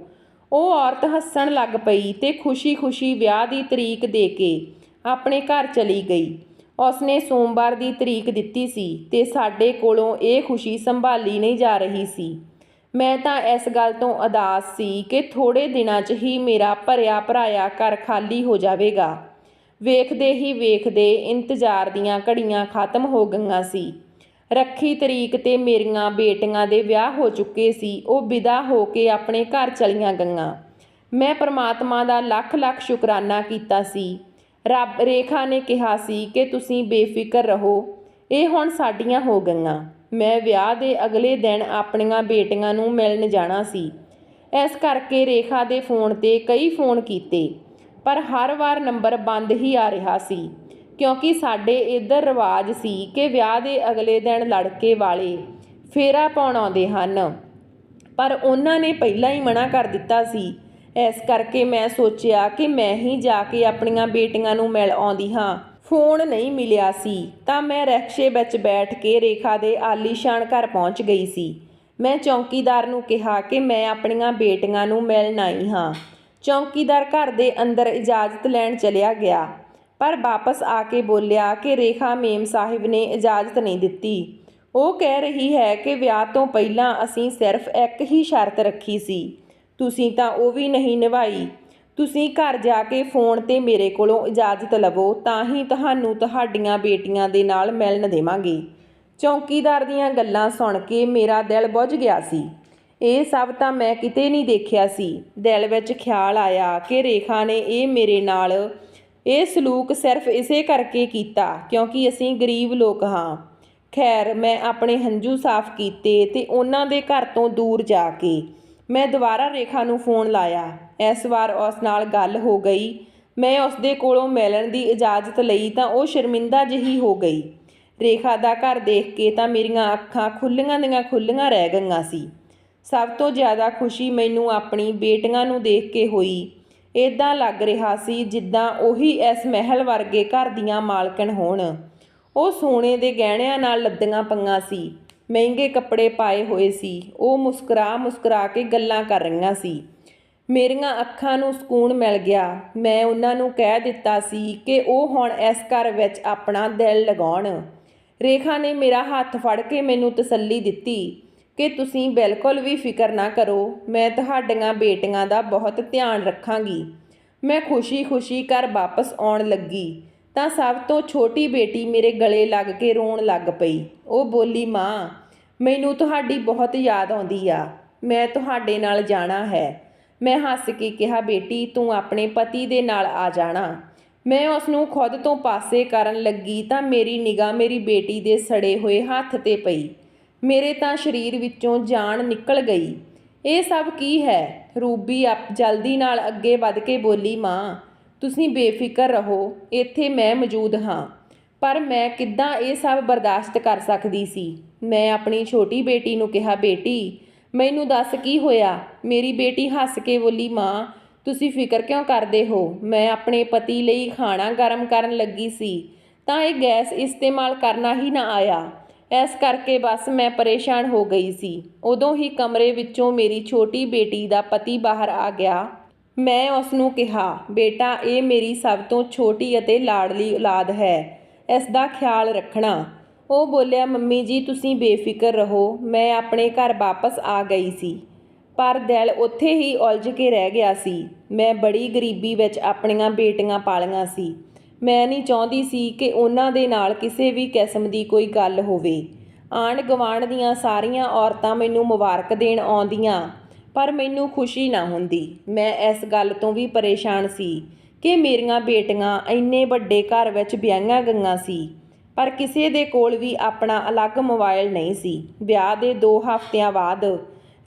Speaker 1: ਉਹ ਔਰਤ ਹੱਸਣ ਲੱਗ ਪਈ ਤੇ ਖੁਸ਼ੀ-ਖੁਸ਼ੀ ਵਿਆਹ ਦੀ ਤਰੀਕ ਦੇ ਕੇ ਆਪਣੇ ਘਰ ਚਲੀ ਗਈ। ਉਸਨੇ ਸੋਮਵਾਰ ਦੀ ਤਰੀਕ ਦਿੱਤੀ ਸੀ ਤੇ ਸਾਡੇ ਕੋਲੋਂ ਇਹ ਖੁਸ਼ੀ ਸੰਭਾਲੀ ਨਹੀਂ ਜਾ ਰਹੀ ਸੀ। ਮੈਂ ਤਾਂ ਇਸ ਗੱਲ ਤੋਂ ਉਦਾਸ ਸੀ ਕਿ ਥੋੜ੍ਹੇ ਦਿਨਾਂ 'ਚ ਹੀ ਮੇਰਾ ਭਰਿਆ ਭਰਾਇਆ ਘਰ ਖਾਲੀ ਹੋ ਜਾਵੇਗਾ। ਵੇਖਦੇ ਹੀ ਵੇਖਦੇ ਇੰਤਜ਼ਾਰ ਦੀਆਂ ਘੜੀਆਂ ਖਤਮ ਹੋ ਗਈਆਂ ਸੀ। ਰੱਖੀ ਤਰੀਕ ਤੇ ਮੇਰੀਆਂ ਬੇਟੀਆਂ ਦੇ ਵਿਆਹ ਹੋ ਚੁੱਕੇ ਸੀ। ਉਹ ਵਿਦਾ ਹੋ ਕੇ ਆਪਣੇ ਘਰ ਚਲੀਆਂ ਗਈਆਂ। ਮੈਂ ਪਰਮਾਤਮਾ ਦਾ ਲੱਖ ਲੱਖ ਸ਼ੁਕਰਾਨਾ ਕੀਤਾ ਸੀ। ਰੇਖਾ ਨੇ ਕਿਹਾ ਸੀ ਕਿ ਤੁਸੀਂ ਬੇਫਿਕਰ ਰਹੋ, ਇਹ ਹੁਣ ਸਾਡੀਆਂ ਹੋ ਗਈਆਂ। ਮੈਂ ਵਿਆਹ ਦੇ ਅਗਲੇ ਦਿਨ ਆਪਣੀਆਂ ਬੇਟੀਆਂ ਨੂੰ ਮਿਲਣ ਜਾਣਾ ਸੀ। ਇਸ ਕਰਕੇ ਰੇਖਾ ਦੇ ਫੋਨ 'ਤੇ ਕਈ ਫੋਨ ਕੀਤੇ, ਪਰ ਹਰ ਵਾਰ ਨੰਬਰ ਬੰਦ ਹੀ ਆ ਰਿਹਾ ਸੀ, ਕਿਉਂਕਿ ਸਾਡੇ ਇੱਧਰ ਰਿਵਾਜ ਸੀ ਕਿ ਵਿਆਹ ਦੇ ਅਗਲੇ ਦਿਨ ਲੜਕੇ ਵਾਲੇ ਫੇਰਾ ਪਾਉਣ ਆਉਂਦੇ ਹਨ, ਪਰ ਉਹਨਾਂ ਨੇ ਪਹਿਲਾਂ ਹੀ ਮਨਾ ਕਰ ਦਿੱਤਾ ਸੀ। ਇਸ ਕਰਕੇ ਮੈਂ ਸੋਚਿਆ ਕਿ ਮੈਂ ਹੀ ਜਾ ਕੇ ਆਪਣੀਆਂ ਬੇਟੀਆਂ ਨੂੰ ਮਿਲ ਆਉਂਦੀ ਹਾਂ। ਫੋਨ ਨਹੀਂ ਮਿਲਿਆ ਸੀ ਤਾਂ ਮੈਂ ਰਿਕਸ਼ੇ ਵਿੱਚ ਬੈਠ ਕੇ ਰੇਖਾ ਦੇ ਆਲੀਸ਼ਾਨ ਘਰ ਪਹੁੰਚ ਗਈ ਸੀ। ਮੈਂ ਚੌਕੀਦਾਰ ਨੂੰ ਕਿਹਾ ਕਿ ਮੈਂ ਆਪਣੀਆਂ ਬੇਟੀਆਂ ਨੂੰ ਮਿਲਣ ਆਈ ਹਾਂ। ਚੌਕੀਦਾਰ ਘਰ ਦੇ ਅੰਦਰ ਇਜਾਜ਼ਤ ਲੈਣ ਚਲਿਆ ਗਿਆ, ਪਰ ਵਾਪਸ ਆ ਕੇ ਬੋਲਿਆ ਕਿ ਰੇਖਾ ਮੇਮ ਸਾਹਿਬ ਨੇ ਇਜਾਜ਼ਤ ਨਹੀਂ ਦਿੱਤੀ। ਉਹ ਕਹਿ ਰਹੀ ਹੈ ਕਿ ਵਿਆਹ ਤੋਂ ਪਹਿਲਾਂ ਅਸੀਂ ਸਿਰਫ ਇੱਕ ਹੀ ਸ਼ਰਤ ਰੱਖੀ ਸੀ, ਤੁਸੀਂ ਤਾਂ ਉਹ ਵੀ ਨਹੀਂ ਨਿਭਾਈ। ਤੁਸੀਂ ਘਰ ਜਾ ਕੇ ਫੋਨ 'ਤੇ ਮੇਰੇ ਕੋਲੋਂ ਇਜਾਜ਼ਤ ਲਵੋ, ਤਾਂ ਹੀ ਤੁਹਾਨੂੰ ਤੁਹਾਡੀਆਂ ਬੇਟੀਆਂ ਦੇ ਨਾਲ ਮਿਲਣ ਦੇਵਾਂਗੇ। ਚੌਕੀਦਾਰ ਦੀਆਂ ਗੱਲਾਂ ਸੁਣ ਕੇ ਮੇਰਾ ਦਿਲ ਬੁੱਝ ਗਿਆ ਸੀ। ਇਹ ਸਭ ਤਾਂ ਮੈਂ ਕਿਤੇ ਨਹੀਂ ਦੇਖਿਆ ਸੀ। ਦਿਲ ਵਿੱਚ ਖਿਆਲ ਆਇਆ ਕਿ ਰੇਖਾ ਨੇ ਮੇਰੇ ਨਾਲ ਇਹ ਸਲੂਕ ਸਿਰਫ ਇਸੇ ਕਰਕੇ ਕੀਤਾ ਕਿਉਂਕਿ ਅਸੀਂ ਗਰੀਬ ਲੋਕ ਹਾਂ। ਖੈਰ, ਮੈਂ ਆਪਣੇ ਹੰਝੂ ਸਾਫ਼ ਕੀਤੇ ਤੇ ਉਹਨਾਂ ਦੇ ਘਰ ਤੋਂ ਦੂਰ ਜਾ ਕੇ ਮੈਂ ਦੁਬਾਰਾ ਰੇਖਾ ਨੂੰ ਫੋਨ ਲਾਇਆ। ਇਸ ਵਾਰ ਉਸ ਨਾਲ ਗੱਲ ਹੋ ਗਈ। ਮੈਂ ਉਸ ਦੇ ਕੋਲੋਂ ਮਿਲਣ ਦੀ ਇਜਾਜ਼ਤ ਲਈ ਤਾਂ ਉਹ ਸ਼ਰਮਿੰਦਾ ਜਿਹੀ ਹੋ ਗਈ। ਰੇਖਾ ਦਾ ਘਰ ਦੇਖ ਕੇ ਤਾਂ ਮੇਰੀਆਂ ਅੱਖਾਂ ਖੁੱਲ੍ਹੀਆਂ ਦੀਆਂ ਖੁੱਲ੍ਹੀਆਂ ਰਹਿ ਗਈਆਂ ਸੀ। ਸਭ ਤੋਂ ਜ਼ਿਆਦਾ ਖੁਸ਼ੀ ਮੈਨੂੰ ਆਪਣੀ ਬੇਟੀਆਂ ਨੂੰ ਦੇਖ ਕੇ ਹੋਈ। ਇੱਦਾਂ ਲੱਗ ਰਿਹਾ ਸੀ ਜਿੱਦਾਂ ਉਹੀ ਇਸ ਮਹਿਲ ਵਰਗੇ ਘਰ ਦੀਆਂ ਮਾਲਕਣ ਹੋਣ। ਉਹ ਸੋਨੇ ਦੇ ਗਹਿਣਿਆਂ ਨਾਲ ਲੱਦੀਆਂ ਪਈਆਂ ਸੀ, ਮਹਿੰਗੇ ਕੱਪੜੇ ਪਾਏ ਹੋਏ ਸੀ। ਉਹ ਮੁਸਕਰਾ ਕੇ ਗੱਲਾਂ ਕਰ ਰਹੀਆਂ ਸੀ। ਮੇਰੀਆਂ ਅੱਖਾਂ ਨੂੰ ਸਕੂਨ ਮਿਲ ਗਿਆ। ਮੈਂ ਉਹਨਾਂ ਨੂੰ ਕਹਿ ਦਿੱਤਾ ਸੀ ਕਿ ਉਹ ਹੁਣ ਇਸ ਘਰ ਵਿੱਚ ਆਪਣਾ ਦਿਲ ਲਗਾਉਣ। ਰੇਖਾ ਨੇ ਮੇਰਾ ਹੱਥ ਫੜ ਕੇ ਮੈਨੂੰ ਤਸੱਲੀ ਦਿੱਤੀ ਕਿ ਤੁਸੀਂ ਬਿਲਕੁਲ ਵੀ ਫਿਕਰ ਨਾ ਕਰੋ, ਮੈਂ ਤੁਹਾਡੀਆਂ ਬੇਟੀਆਂ ਦਾ ਬਹੁਤ ਧਿਆਨ ਰੱਖਾਂਗੀ। ਮੈਂ ਖੁਸ਼ੀ-ਖੁਸ਼ੀ ਘਰ ਵਾਪਸ ਆਉਣ ਲੱਗੀ ਤਾਂ ਸਭ ਤੋਂ ਛੋਟੀ ਬੇਟੀ ਮੇਰੇ ਗਲੇ ਲੱਗ ਕੇ ਰੋਣ ਲੱਗ ਪਈ। ਉਹ ਬੋਲੀ, ਮਾਂ, ਮੈਨੂੰ ਤੁਹਾਡੀ ਬਹੁਤ ਯਾਦ ਆਉਂਦੀ ਆ, ਮੈਂ ਤੁਹਾਡੇ ਨਾਲ ਜਾਣਾ ਹੈ। ਮੈਂ ਹੱਸ ਕੇ ਕਿਹਾ, ਬੇਟੀ, ਤੂੰ ਆਪਣੇ ਪਤੀ ਦੇ ਨਾਲ ਆ ਜਾਣਾ। ਮੈਂ ਉਸ ਨੂੰ ਖੁਦ ਤੋਂ ਪਾਸੇ ਕਰਨ ਲੱਗੀ ਤਾਂ ਮੇਰੀ ਨਿਗਾਹ ਮੇਰੀ ਬੇਟੀ ਦੇ ਸੜੇ ਹੋਏ ਹੱਥ 'ਤੇ ਪਈ। ਮੇਰੇ ਤਾਂ ਸਰੀਰ ਵਿੱਚੋਂ ਜਾਨ ਨਿਕਲ ਗਈ। ਇਹ ਸਭ ਕੀ ਹੈ? ਰੂਬੀ ਜਲਦੀ ਨਾਲ ਅੱਗੇ ਵੱਧ ਕੇ ਬੋਲੀ, ਮਾਂ, ਤੁਸੀਂ ਬੇਫਿਕਰ ਰਹੋ, ਇੱਥੇ ਮੈਂ ਮੌਜੂਦ ਹਾਂ। ਪਰ ਮੈਂ ਕਿੱਦਾਂ ਇਹ ਸਭ ਬਰਦਾਸ਼ਤ ਕਰ ਸਕਦੀ ਸੀ। ਮੈਂ ਆਪਣੀ ਛੋਟੀ ਬੇਟੀ ਨੂੰ ਕਿਹਾ, ਬੇਟੀ, ਮੈਨੂੰ ਦੱਸ ਕੀ ਹੋਇਆ? ਮੇਰੀ ਬੇਟੀ ਹੱਸ ਕੇ ਬੋਲੀ, ਮਾਂ, ਤੁਸੀਂ ਫਿਕਰ ਕਿਉਂ ਕਰਦੇ ਹੋ? ਮੈਂ ਆਪਣੇ ਪਤੀ ਲਈ ਖਾਣਾ ਗਰਮ ਕਰਨ ਲੱਗੀ ਸੀ ਤਾਂ ਇਹ ਗੈਸ ਇਸਤੇਮਾਲ ਕਰਨਾ ਹੀ ਨਾ ਆਇਆ। ਇਸ ਕਰਕੇ ਬਸ ਮੈਂ ਪਰੇਸ਼ਾਨ ਹੋ ਗਈ ਸੀ। ਉਦੋਂ ਹੀ ਕਮਰੇ ਵਿੱਚੋਂ ਮੇਰੀ ਛੋਟੀ ਬੇਟੀ ਦਾ ਪਤੀ ਬਾਹਰ ਆ ਗਿਆ। ਮੈਂ ਉਸ ਨੂੰ ਕਿਹਾ, ਬੇਟਾ, ਇਹ ਮੇਰੀ ਸਭ ਤੋਂ ਛੋਟੀ ਅਤੇ ਲਾਡਲੀ ਔਲਾਦ ਹੈ, ਇਸ ਦਾ ਖਿਆਲ ਰੱਖਣਾ। ਉਹ ਬੋਲਿਆ, ਮੰਮੀ ਜੀ, ਤੁਸੀਂ ਬੇਫਿਕਰ ਰਹੋ। ਮੈਂ ਆਪਣੇ ਘਰ ਵਾਪਸ ਆ ਗਈ ਸੀ, ਪਰ ਦਿਲ ਉੱਥੇ ਹੀ ਉਲਝ ਕੇ ਰਹਿ ਗਿਆ ਸੀ। ਮੈਂ ਬੜੀ ਗਰੀਬੀ ਵਿੱਚ ਆਪਣੀਆਂ ਬੇਟੀਆਂ ਪਾਲੀਆਂ ਸੀ। ਮੈਂ ਨਹੀਂ ਚਾਹੁੰਦੀ ਸੀ ਕਿ ਉਹਨਾਂ ਦੇ ਨਾਲ ਕਿਸੇ ਵੀ ਕਿਸਮ ਦੀ ਕੋਈ ਗੱਲ ਹੋਵੇ। ਆਂਢ ਗੁਆਂਢ ਦੀਆਂ ਸਾਰੀਆਂ ਔਰਤਾਂ ਮੈਨੂੰ ਮੁਬਾਰਕ ਦੇਣ ਆਉਂਦੀਆਂ, ਪਰ ਮੈਨੂੰ ਖੁਸ਼ੀ ਨਾ ਹੁੰਦੀ। ਮੈਂ ਇਸ ਗੱਲ ਤੋਂ ਵੀ ਪਰੇਸ਼ਾਨ ਸੀ ਕਿ ਮੇਰੀਆਂ ਬੇਟੀਆਂ ਇੰਨੇ ਵੱਡੇ ਘਰ ਵਿੱਚ ਵਿਆਹੀਆਂ ਗਈਆਂ ਸੀ, ਪਰ ਕਿਸੇ ਦੇ ਕੋਲ ਵੀ ਆਪਣਾ ਅਲੱਗ ਮੋਬਾਈਲ ਨਹੀਂ ਸੀ। ਵਿਆਹ ਦੇ 2 ਹਫ਼ਤਿਆਂ ਬਾਅਦ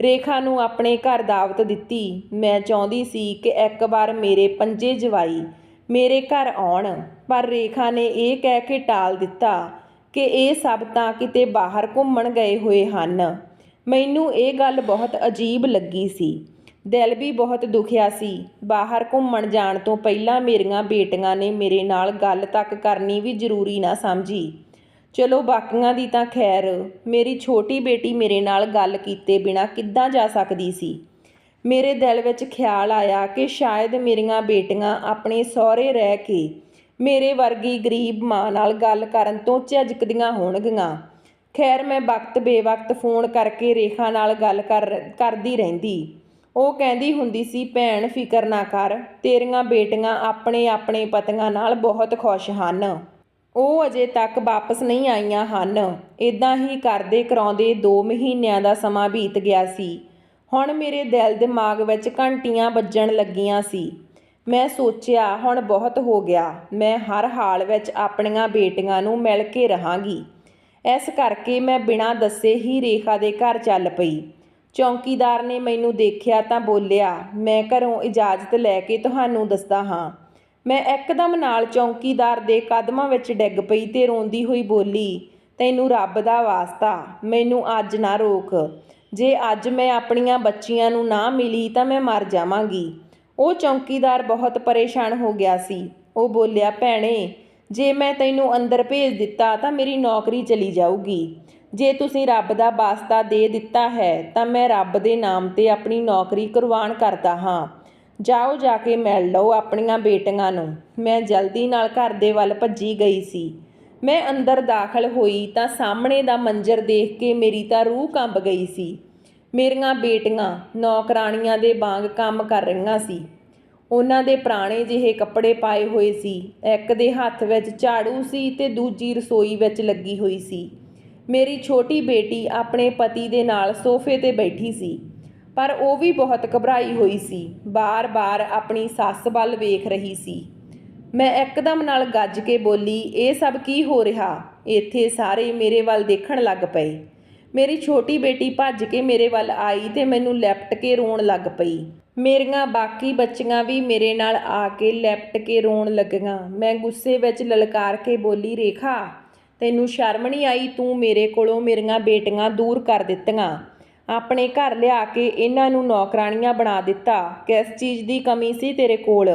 Speaker 1: ਰੇਖਾ ਨੂੰ ਆਪਣੇ ਘਰ ਦਾਵਤ ਦਿੱਤੀ। ਮੈਂ ਚਾਹੁੰਦੀ ਸੀ ਕਿ ਇੱਕ ਵਾਰ ਮੇਰੇ ਪੰਜੇ ਜਵਾਈ ਮੇਰੇ ਘਰ ਆਉਣ, ਪਰ ਰੇਖਾ ਨੇ ਇਹ ਕਹਿ ਕੇ ਟਾਲ ਦਿੱਤਾ ਕਿ ਇਹ ਸਭ ਤਾਂ ਕਿਤੇ ਬਾਹਰ ਘੁੰਮਣ ਗਏ ਹੋਏ ਹਨ। ਮੈਨੂੰ ਇਹ ਗੱਲ ਬਹੁਤ ਅਜੀਬ ਲੱਗੀ ਸੀ। ਦਿਲ ਵੀ ਬਹੁਤ ਦੁਖਿਆ ਸੀ। ਬਾਹਰ ਘੁੰਮਣ ਜਾਣ ਤੋਂ ਪਹਿਲਾਂ ਮੇਰੀਆਂ ਬੇਟੀਆਂ ਨੇ ਮੇਰੇ ਨਾਲ ਗੱਲ ਤੱਕ ਕਰਨੀ ਵੀ ਜ਼ਰੂਰੀ ਨਾ ਸਮਝੀ। ਚਲੋ ਬਾਕੀਆਂ ਦੀ ਤਾਂ ਖੈਰ, ਮੇਰੀ ਛੋਟੀ ਬੇਟੀ ਮੇਰੇ ਨਾਲ ਗੱਲ ਕੀਤੇ ਬਿਨਾਂ ਕਿੱਦਾਂ ਜਾ ਸਕਦੀ ਸੀ। ਮੇਰੇ ਦਿਲ ਵਿੱਚ ਖਿਆਲ ਆਇਆ ਕਿ ਸ਼ਾਇਦ ਮੇਰੀਆਂ ਬੇਟੀਆਂ ਆਪਣੇ ਸਹੁਰੇ ਰਹਿ ਕੇ ਮੇਰੇ ਵਰਗੀ ਗਰੀਬ ਮਾਂ ਨਾਲ ਗੱਲ ਕਰਨ ਤੋਂ ਝਿਜਕਦੀਆਂ ਹੋਣਗੀਆਂ। ਖੈਰ ਮੈਂ ਵਕਤ ਬੇਵਕਤ ਫੋਨ ਕਰਕੇ ਰੇਖਾ ਨਾਲ ਗੱਲ ਕਰਦੀ ਰਹਿੰਦੀ। ਉਹ ਕਹਿੰਦੀ ਹੁੰਦੀ ਸੀ, ਭੈਣ ਫਿਕਰ ਨਾ ਕਰ, ਤੇਰੀਆਂ ਬੇਟੀਆਂ ਆਪਣੇ ਆਪਣੇ ਪਤੀਆਂ ਨਾਲ ਬਹੁਤ ਖੁਸ਼ ਹਨ। ਉਹ ਅਜੇ ਤੱਕ ਵਾਪਸ ਨਹੀਂ ਆਈਆਂ ਹਨ। ਇੱਦਾਂ ਹੀ ਕਰਦੇ ਕਰਾਉਂਦੇ 2 ਮਹੀਨਿਆਂ ਦਾ ਸਮਾਂ ਬੀਤ ਗਿਆ ਸੀ। ਹੁਣ ਮੇਰੇ ਦਿਲ ਦਿਮਾਗ ਵਿੱਚ ਘੰਟੀਆਂ ਵੱਜਣ ਲੱਗੀਆਂ ਸੀ। ਮੈਂ ਸੋਚਿਆ ਹੁਣ ਬਹੁਤ ਹੋ ਗਿਆ, ਮੈਂ ਹਰ ਹਾਲ ਵਿੱਚ ਆਪਣੀਆਂ ਬੇਟੀਆਂ ਨੂੰ ਮਿਲ ਕੇ ਰਹਾਂਗੀ। ਇਸ ਕਰਕੇ ਮੈਂ ਬਿਨਾਂ ਦੱਸੇ ਹੀ ਰੇਖਾ ਦੇ ਘਰ ਚੱਲ ਪਈ। ਚੌਂਕੀਦਾਰ ਨੇ ਮੈਨੂੰ ਦੇਖਿਆ ਤਾਂ ਬੋਲਿਆ, ਮੈਂ ਘਰੋਂ ਇਜਾਜ਼ਤ ਲੈ ਕੇ ਤੁਹਾਨੂੰ ਦੱਸਦਾ ਹਾਂ। ਮੈਂ ਇੱਕਦਮ ਨਾਲ ਚੌਂਕੀਦਾਰ ਦੇ ਕਦਮਾਂ ਵਿੱਚ ਡਿੱਗ ਪਈ ਤੇ ਰੋਂਦੀ ਹੋਈ ਬੋਲੀ, ਤੈਨੂੰ ਰੱਬ ਦਾ ਵਾਸਤਾ ਮੈਨੂੰ ਅੱਜ ਨਾ ਰੋਕ। ਜੇ ਅੱਜ ਮੈਂ ਆਪਣੀਆਂ ਬੱਚੀਆਂ ਨੂੰ ਨਾ ਮਿਲੀ ਤਾਂ ਮੈਂ ਮਰ ਜਾਵਾਂਗੀ। ਉਹ ਚੌਂਕੀਦਾਰ ਬਹੁਤ ਪਰੇਸ਼ਾਨ ਹੋ ਗਿਆ ਸੀ। ਉਹ ਬੋਲਿਆ, ਭੈਣੇ ਜੇ ਮੈਂ ਤੈਨੂੰ ਅੰਦਰ ਭੇਜ ਦਿੱਤਾ ਤਾਂ ਮੇਰੀ ਨੌਕਰੀ ਚਲੀ ਜਾਊਗੀ। ਜੇ ਤੁਸੀਂ ਰੱਬ ਦਾ ਵਾਸਤਾ ਦੇ ਦਿੱਤਾ ਹੈ ਤਾਂ ਮੈਂ ਰੱਬ ਦੇ ਨਾਮ 'ਤੇ ਆਪਣੀ ਨੌਕਰੀ ਕੁਰਬਾਨ ਕਰਦਾ ਹਾਂ। ਜਾਓ ਜਾ ਕੇ ਮਿਲ ਲਓ ਆਪਣੀਆਂ ਬੇਟੀਆਂ ਨੂੰ। ਮੈਂ ਜਲਦੀ ਨਾਲ ਘਰ ਦੇ ਵੱਲ ਭੱਜੀ ਗਈ ਸੀ। ਮੈਂ ਅੰਦਰ ਦਾਖਲ ਹੋਈ ਤਾਂ ਸਾਹਮਣੇ ਦਾ ਮੰਜ਼ਰ ਦੇਖ ਕੇ ਮੇਰੀ ਤਾਂ ਰੂਹ ਕੰਬ ਗਈ ਸੀ। ਮੇਰੀਆਂ ਬੇਟੀਆਂ ਨੌਕਰਾਣੀਆਂ ਦੇ ਵਾਂਗ ਕੰਮ ਕਰ ਰਹੀਆਂ ਸੀ। ਉਹਨਾਂ ਦੇ ਪੁਰਾਣੇ ਜਿਹੇ ਕੱਪੜੇ ਪਾਏ ਹੋਏ ਸੀ। ਇੱਕ ਦੇ ਹੱਥ ਵਿੱਚ ਝਾੜੂ ਸੀ ਤੇ ਦੂਜੀ ਰਸੋਈ ਵਿੱਚ ਲੱਗੀ ਹੋਈ ਸੀ। ਮੇਰੀ ਛੋਟੀ ਬੇਟੀ ਆਪਣੇ ਪਤੀ ਦੇ ਨਾਲ ਸੋਫੇ 'ਤੇ ਬੈਠੀ ਸੀ, ਪਰ ਉਹ ਵੀ ਬਹੁਤ ਘਬਰਾਈ ਹੋਈ ਸੀ। ਬਾਰ-ਬਾਰ ਆਪਣੀ ਸੱਸ ਵੱਲ ਵੇਖ ਰਹੀ ਸੀ। ਮੈਂ ਇੱਕਦਮ ਨਾਲ ਗੱਜ ਕੇ ਬੋਲੀ, ਇਹ ਸਭ ਕੀ ਹੋ ਰਿਹਾ? ਇੱਥੇ ਸਾਰੇ ਮੇਰੇ ਵੱਲ ਦੇਖਣ ਲੱਗ ਪਏ। ਮੇਰੀ ਛੋਟੀ ਬੇਟੀ ਭੱਜ ਕੇ ਮੇਰੇ ਵੱਲ ਆਈ ਤੇ ਮੈਨੂੰ ਲਿਪਟ ਕੇ ਰੋਣ ਲੱਗ ਪਈ। ਮੇਰੀਆਂ ਬਾਕੀ ਬੱਚੀਆਂ ਵੀ ਮੇਰੇ ਨਾਲ ਆ ਕੇ ਲਿਪਟ ਕੇ ਰੋਣ ਲੱਗੀਆਂ। ਮੈਂ ਗੁੱਸੇ ਵਿੱਚ ਲਲਕਾਰ ਕੇ ਬੋਲੀ, ਰੇਖਾ ਤੈਨੂੰ ਸ਼ਰਮ ਨਹੀਂ ਆਈ? ਤੂੰ ਮੇਰੇ ਕੋਲੋਂ ਮੇਰੀਆਂ ਬੇਟੀਆਂ ਦੂਰ ਕਰ ਦਿੱਤੀਆਂ, ਆਪਣੇ ਘਰ ਲਿਆ ਕੇ ਇਹਨਾਂ ਨੂੰ ਨੌਕਰਾਣੀਆਂ ਬਣਾ ਦਿੱਤਾ। ਕਿਸ ਚੀਜ਼ ਦੀ ਕਮੀ ਸੀ ਤੇਰੇ ਕੋਲ?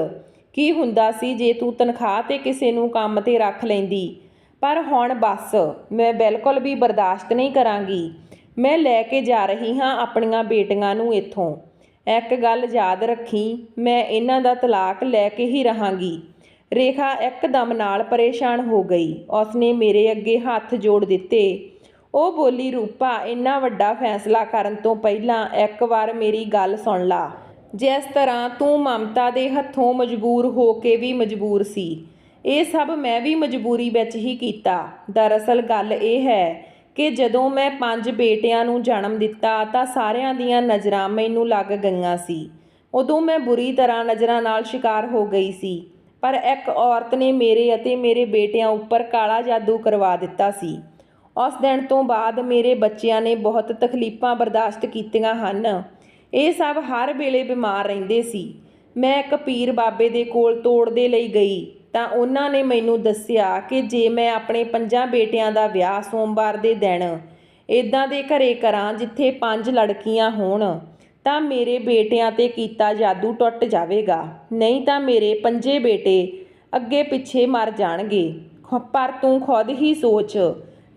Speaker 1: ਕੀ ਹੁੰਦਾ ਸੀ ਜੇ ਤੂੰ ਤਨਖਾਹ 'ਤੇ ਕਿਸੇ ਨੂੰ ਕੰਮ 'ਤੇ ਰੱਖ ਲੈਂਦੀ? ਪਰ ਹੁਣ ਬਸ, ਮੈਂ ਬਿਲਕੁਲ ਵੀ ਬਰਦਾਸ਼ਤ ਨਹੀਂ ਕਰਾਂਗੀ। ਮੈਂ ਲੈ ਕੇ ਜਾ ਰਹੀ ਹਾਂ ਆਪਣੀਆਂ ਬੇਟੀਆਂ ਨੂੰ ਇੱਥੋਂ। ਇੱਕ ਗੱਲ ਯਾਦ ਰੱਖੀ, ਮੈਂ ਇਹਨਾਂ ਦਾ ਤਲਾਕ ਲੈ ਕੇ ਹੀ ਰਹਾਂਗੀ। ਰੇਖਾ ਇੱਕਦਮ ਨਾਲ ਪਰੇਸ਼ਾਨ ਹੋ ਗਈ। ਉਸਨੇ ਮੇਰੇ ਅੱਗੇ ਹੱਥ ਜੋੜ ਦਿੱਤੇ। ਉਹ ਬੋਲੀ, ਰੂਪਾ ਇੰਨਾ ਵੱਡਾ ਫੈਸਲਾ ਕਰਨ ਤੋਂ ਪਹਿਲਾਂ ਇੱਕ ਵਾਰ ਮੇਰੀ ਗੱਲ ਸੁਣ ਲਾ। ਜਿਸ ਤਰ੍ਹਾਂ ਤੂੰ ਮਮਤਾ ਦੇ ਹੱਥੋਂ ਮਜਬੂਰ ਹੋ ਕੇ ਵੀ ਮਜਬੂਰ ਸੀ, ਇਹ ਸਭ ਮੈਂ ਵੀ ਮਜਬੂਰੀ ਵਿੱਚ ਹੀ ਕੀਤਾ। ਦਰਅਸਲ ਗੱਲ ਇਹ ਹੈ ਕਿ ਜਦੋਂ ਮੈਂ 5 ਬੇਟਿਆਂ ਨੂੰ ਜਨਮ ਦਿੱਤਾ ਤਾਂ ਸਾਰਿਆਂ ਦੀਆਂ ਨਜ਼ਰਾਂ ਮੈਨੂੰ ਲੱਗ ਗਈਆਂ ਸੀ। ਉਦੋਂ ਮੈਂ ਬੁਰੀ ਤਰ੍ਹਾਂ ਨਜ਼ਰਾਂ ਨਾਲ ਸ਼ਿਕਾਰ ਹੋ ਗਈ ਸੀ, ਪਰ ਇੱਕ ਔਰਤ ਨੇ ਮੇਰੇ ਅਤੇ ਮੇਰੇ ਬੇਟਿਆਂ ਉੱਪਰ ਕਾਲਾ ਜਾਦੂ ਕਰਵਾ ਦਿੱਤਾ ਸੀ। ਉਸ ਦਿਨ ਤੋਂ ਬਾਅਦ ਮੇਰੇ ਬੱਚਿਆਂ ਨੇ ਬਹੁਤ ਤਕਲੀਫਾਂ ਬਰਦਾਸ਼ਤ ਕੀਤੀਆਂ ਹਨ। ਇਹ ਸਭ ਹਰ ਵੇਲੇ ਬਿਮਾਰ ਰਹਿੰਦੇ ਸੀ। ਮੈਂ ਇੱਕ ਪੀਰ ਬਾਬੇ ਦੇ ਕੋਲ ਤੋੜ ਦੇ ਲਈ ਗਈ ਤਾਂ ਉਹਨਾਂ ਨੇ ਮੈਨੂੰ ਦੱਸਿਆ ਕਿ ਜੇ ਮੈਂ ਆਪਣੇ 5 ਬੇਟਿਆਂ ਦਾ ਵਿਆਹ ਸੋਮਵਾਰ ਦੇ ਦਿਨ ਇੱਦਾਂ ਦੇ ਘਰੇ ਕਰਾਂ ਜਿੱਥੇ 5 ਲੜਕੀਆਂ ਹੋਣ ਤਾਂ ਮੇਰੇ ਬੇਟਿਆਂ 'ਤੇ ਕੀਤਾ ਜਾਦੂ ਟੁੱਟ ਜਾਵੇਗਾ, ਨਹੀਂ ਤਾਂ ਮੇਰੇ 5 ਬੇਟੇ ਅੱਗੇ ਪਿੱਛੇ ਮਰ ਜਾਣਗੇ। ਪਰ ਤੂੰ ਖੁਦ ਹੀ ਸੋਚ,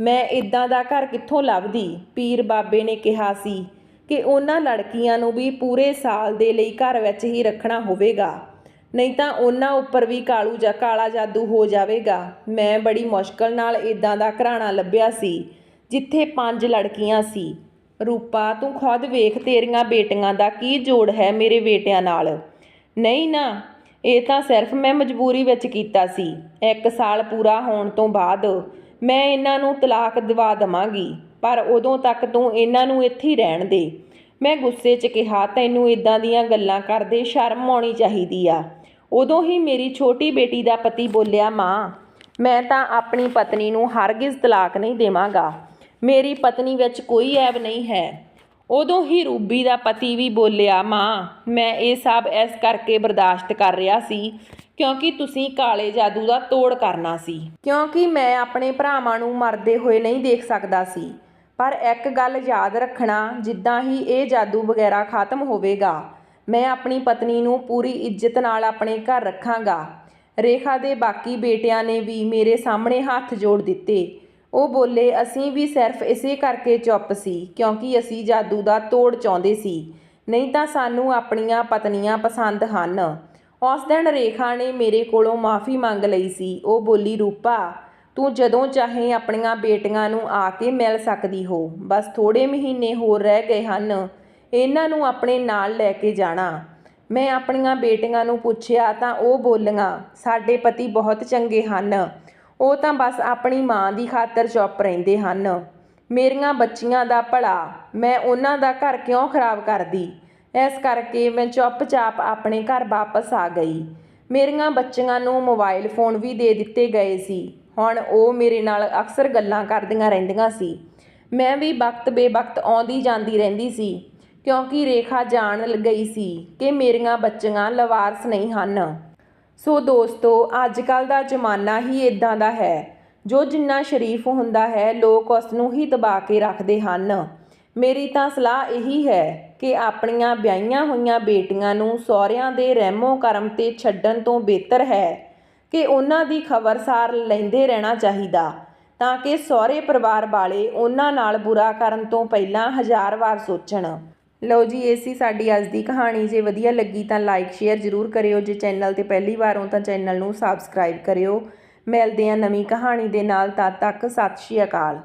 Speaker 1: ਮੈਂ ਇੱਦਾਂ ਦਾ ਘਰ ਕਿੱਥੋਂ ਲੱਭਦੀ? ਪੀਰ ਬਾਬੇ ਨੇ ਕਿਹਾ ਸੀ ਕਿ ਉਹਨਾਂ ਲੜਕੀਆਂ ਨੂੰ ਵੀ ਪੂਰੇ ਸਾਲ ਦੇ ਲਈ ਘਰ ਵਿੱਚ ਹੀ ਰੱਖਣਾ ਹੋਵੇਗਾ, ਨਹੀਂ ਤਾਂ ਉਹਨਾਂ ਉੱਪਰ ਵੀ ਕਾਲਾ ਜਾਦੂ ਹੋ ਜਾਵੇਗਾ। ਮੈਂ ਬੜੀ ਮੁਸ਼ਕਲ ਨਾਲ ਇੱਦਾਂ ਦਾ ਘਰਾਣਾ ਲੱਭਿਆ ਸੀ ਜਿੱਥੇ 5 ਲੜਕੀਆਂ ਸੀ। ਰੂਪਾ ਤੂੰ ਖੁਦ ਵੇਖ, ਤੇਰੀਆਂ ਬੇਟੀਆਂ ਦਾ ਕੀ ਜੋੜ ਹੈ ਮੇਰੇ ਬੇਟਿਆਂ ਨਾਲ? ਨਹੀਂ ਨਾ, ਇਹ ਤਾਂ ਸਿਰਫ ਮੈਂ ਮਜਬੂਰੀ ਵਿੱਚ ਕੀਤਾ ਸੀ। 1 ਸਾਲ ਪੂਰਾ ਹੋਣ ਤੋਂ ਬਾਅਦ ਮੈਂ ਇਹਨਾਂ ਨੂੰ ਤਲਾਕ ਦਿਵਾ ਦੇਵਾਂਗੀ, ਪਰ ਉਦੋਂ ਤੱਕ ਤੂੰ ਇਹਨਾਂ ਨੂੰ ਇੱਥੇ ਹੀ ਰਹਿਣ ਦੇ। ਮੈਂ ਗੁੱਸੇ 'ਚ ਕਿਹਾ, ਤੈਨੂੰ ਇੱਦਾਂ ਦੀਆਂ ਗੱਲਾਂ ਕਰਦੇ ਸ਼ਰਮ ਆਉਣੀ ਚਾਹੀਦੀ ਆ। ਉਦੋਂ ਹੀ ਮੇਰੀ ਛੋਟੀ ਬੇਟੀ ਦਾ ਪਤੀ ਬੋਲਿਆ, ਮਾਂ ਮੈਂ ਤਾਂ ਆਪਣੀ ਪਤਨੀ ਨੂੰ ਹਰਗਿਜ਼ ਤਲਾਕ ਨਹੀਂ ਦੇਵਾਂਗਾ। ਮੇਰੀ ਪਤਨੀ ਵਿੱਚ ਕੋਈ ਐਬ ਨਹੀਂ ਹੈ। ਉਦੋਂ ਹੀ ਰੂਬੀ ਦਾ ਪਤੀ ਵੀ ਬੋਲਿਆ, ਮਾਂ ਮੈਂ ਇਹ ਸਭ ਇਸ ਕਰਕੇ ਬਰਦਾਸ਼ਤ ਕਰ ਰਿਹਾ ਸੀ ਕਿਉਂਕਿ ਤੁਸੀਂ ਕਾਲੇ ਜਾਦੂ ਦਾ ਤੋੜ ਕਰਨਾ ਸੀ, ਕਿਉਂਕਿ ਮੈਂ ਆਪਣੇ ਭਰਾਵਾਂ ਨੂੰ ਮਰਦੇ ਹੋਏ ਨਹੀਂ ਦੇਖ ਸਕਦਾ ਸੀ। ਪਰ ਇੱਕ ਗੱਲ ਯਾਦ ਰੱਖਣਾ, ਜਿੱਦਾਂ ਹੀ ਇਹ ਜਾਦੂ ਵਗੈਰਾ ਖਤਮ ਹੋਵੇਗਾ ਮੈਂ ਆਪਣੀ ਪਤਨੀ ਨੂੰ ਪੂਰੀ ਇੱਜ਼ਤ ਨਾਲ ਆਪਣੇ ਘਰ ਰੱਖਾਂਗਾ। ਰੇਖਾ ਦੇ ਬਾਕੀ ਬੇਟਿਆਂ ਨੇ ਵੀ ਮੇਰੇ ਸਾਹਮਣੇ ਹੱਥ ਜੋੜ ਦਿੱਤੇ। ਉਹ ਬੋਲੇ, ਅਸੀਂ ਵੀ ਸਿਰਫ ਇਸੇ ਕਰਕੇ ਚੁੱਪ ਸੀ ਕਿਉਂਕਿ ਅਸੀਂ ਜਾਦੂ ਦਾ ਤੋੜ ਚਾਹੁੰਦੇ ਸੀ, ਨਹੀਂ ਤਾਂ ਸਾਨੂੰ ਆਪਣੀਆਂ ਪਤਨੀਆਂ ਪਸੰਦ ਹਨ। ਉਸ ਦਿਨ ਰੇਖਾ ਨੇ ਮੇਰੇ ਕੋਲੋਂ ਮਾਫ਼ੀ ਮੰਗ ਲਈ ਸੀ। ਉਹ ਬੋਲੀ, ਰੂਪਾ, ਤੂੰ ਜਦੋਂ ਚਾਹੇ ਆਪਣੀਆਂ ਬੇਟੀਆਂ ਨੂੰ ਆ ਕੇ ਮਿਲ ਸਕਦੀ ਹੋ। ਬਸ ਥੋੜ੍ਹੇ ਮਹੀਨੇ ਹੋਰ ਰਹਿ ਗਏ ਹਨ, ਇਹਨਾਂ ਨੂੰ ਆਪਣੇ ਨਾਲ ਲੈ ਕੇ ਜਾਣਾ। ਮੈਂ ਆਪਣੀਆਂ ਬੇਟੀਆਂ ਨੂੰ ਪੁੱਛਿਆ ਤਾਂ ਉਹ ਬੋਲੀਆਂ, ਸਾਡੇ ਪਤੀ ਬਹੁਤ ਚੰਗੇ ਹਨ, ਉਹ ਤਾਂ ਬਸ ਆਪਣੀ ਮਾਂ ਦੀ ਖਾਤਰ ਚੁੱਪ ਰਹਿੰਦੇ ਹਨ। ਮੇਰੀਆਂ ਬੱਚੀਆਂ ਦਾ ਭਲਾ, ਮੈਂ ਉਹਨਾਂ ਦਾ ਘਰ ਕਿਉਂ ਖਰਾਬ ਕਰਦੀ। ਇਸ ਕਰਕੇ ਮੈਂ ਚੁੱਪਚਾਪ ਆਪਣੇ ਘਰ ਵਾਪਸ ਆ ਗਈ। ਮੇਰੀਆਂ ਬੱਚੀਆਂ ਨੂੰ ਮੋਬਾਈਲ ਫੋਨ ਵੀ ਦੇ ਦਿੱਤੇ ਗਏ ਸੀ। ਹੁਣ ਉਹ ਮੇਰੇ ਨਾਲ ਅਕਸਰ ਗੱਲਾਂ ਕਰਦੀਆਂ ਰਹਿੰਦੀਆਂ ਸੀ। ਮੈਂ ਵੀ ਵਕਤ ਬੇਵਕਤ ਆਉਂਦੀ ਜਾਂਦੀ ਰਹਿੰਦੀ ਸੀ ਕਿਉਂਕਿ ਰੇਖਾ ਜਾਣ ਗਈ ਸੀ ਕਿ ਮੇਰੀਆਂ ਬੱਚੀਆਂ ਲਵਾਰਸ ਨਹੀਂ ਹਨ। ਸੋ ਦੋਸਤੋ, ਅੱਜ ਕੱਲ੍ਹ ਦਾ ਜ਼ਮਾਨਾ ਹੀ ਇੱਦਾਂ ਦਾ ਹੈ। ਜੋ ਜਿੰਨਾ ਸ਼ਰੀਫ ਹੁੰਦਾ ਹੈ, ਲੋਕ ਉਸ ਨੂੰ ਹੀ ਦਬਾ ਕੇ ਰੱਖਦੇ ਹਨ। ਮੇਰੀ ਤਾਂ ਸਲਾਹ ਇਹੀ ਹੈ ਕਿ ਆਪਣੀਆਂ ਵਿਆਹੀਆਂ ਹੋਈਆਂ ਬੇਟੀਆਂ ਨੂੰ ਸਹੁਰਿਆਂ ਦੇ ਰਹਿਮੋ ਕਰਮ 'ਤੇ ਛੱਡਣ ਤੋਂ ਬਿਹਤਰ ਹੈ ਕਿ ਉਹਨਾਂ ਦੀ ਖਬਰਸਾਰ ਲੈਂਦੇ ਰਹਿਣਾ ਚਾਹੀਦਾ, ਤਾਂ ਕਿ ਸਹੁਰੇ ਪਰਿਵਾਰ ਵਾਲੇ ਉਹਨਾਂ ਨਾਲ ਬੁਰਾ ਕਰਨ ਤੋਂ ਪਹਿਲਾਂ 1000 ਵਾਰ ਸੋਚਣ। ਲਓ ਜੀ, ਇਹ ਸੀ ਸਾਡੀ ਅੱਜ ਦੀ ਕਹਾਣੀ। ਜੇ ਵਧੀਆ ਲੱਗੀ ਤਾਂ ਲਾਈਕ ਸ਼ੇਅਰ ਜ਼ਰੂਰ ਕਰਿਓ। ਜੇ ਚੈਨਲ 'ਤੇ ਪਹਿਲੀ ਵਾਰ ਹੋ ਤਾਂ ਚੈਨਲ ਨੂੰ ਸਬਸਕ੍ਰਾਈਬ ਕਰਿਓ। ਮਿਲਦੇ ਹਾਂ ਨਵੀਂ ਕਹਾਣੀ ਦੇ ਨਾਲ। ਤਦ ਤੱਕ ਸਤਿ ਸ਼੍ਰੀ ਅਕਾਲ।